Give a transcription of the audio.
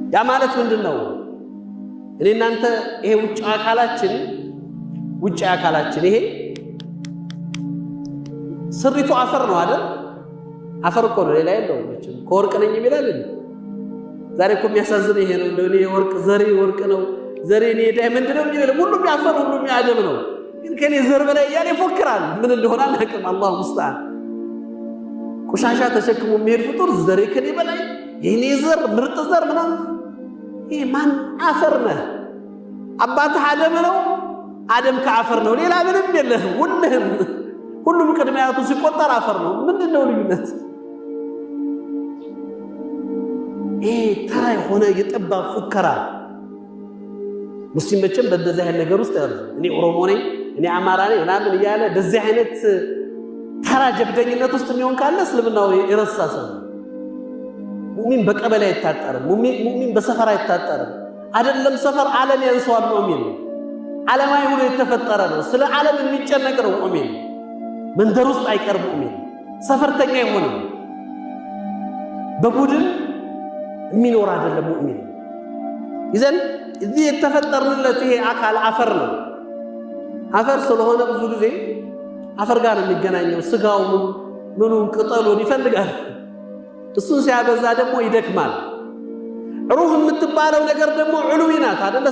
ያ ማለት ምንድነው? እኔ እናንተ ይሄ ውጭ አካላችን ይሄ ስሪቱ አፈር ነው አይደል? አፈር እኮ ነው፣ ሌላ የለውም። ከወርቅ ነኝ ይላል። ዛሬ እኮ የሚያሳዝነው ይሄ ነው። እንደኔ ወርቅ ዘሬ ወርቅ ነው፣ ዘሬ እኔ ዳይመንድ ነው የሚለው ሁሉም ያፈር ሁሉም ያደም ነው። ግን ከኔ ዘር በላይ እያለ ይፎክራል። ምን እንደሆነ አናውቅም። አላሁ ሙስተዓን። ቆሻሻ ተሸክሞ የሚሄድ ፍጡር ዘሬ ከኔ በላይ የኔ ዘር ምርጥ ዘር ምናምን። ይሄ ማን አፈር ነህ? አባትህ አደም ነው፣ አደም ከአፈር ነው። ሌላ ምንም የለህም። ሁሉም ቅድሚያቱ ሲቆጠር አፈር ነው። ምንድነው ልዩነት? ይሄ ተራ የሆነ የጠባብ ፉከራ። ሙስሊም መቼም በእንደዚህ አይነት ነገር ውስጥ ያሉ እኔ ኦሮሞ ነኝ እኔ አማራ ነኝ ምናምን እያለ እንደዚህ አይነት ተራ ጀብደኝነት ውስጥ የሚሆን ካለ እስልምናው የረሳ ሰው። ሙእሚን በቀበሌ አይታጠርም። ሙእሚን በሰፈር አይታጠርም። አይደለም ሰፈር ዓለም ያንሰዋል። ሙእሚን ዓለማዊ ሆኖ የተፈጠረ ነው። ስለ ዓለም የሚጨነቅ ነው ሙእሚን። መንደር ውስጥ አይቀርም ሙእሚን። ሰፈርተኛ አይሆንም። በቡድን የሚኖር አይደለም ሙእሚን። ይዘን እዚህ የተፈጠርንለት ይሄ አካል አፈር ነው። አፈር ስለሆነ ብዙ ጊዜ አፈር ጋር ነው የሚገናኘው። ስጋው ምኑን ቅጠሉን ይፈልጋል። እሱን ሲያበዛ ደግሞ ይደክማል። ሩህ የምትባለው ነገር ደግሞ ዑሉዊ ናት አይደለ?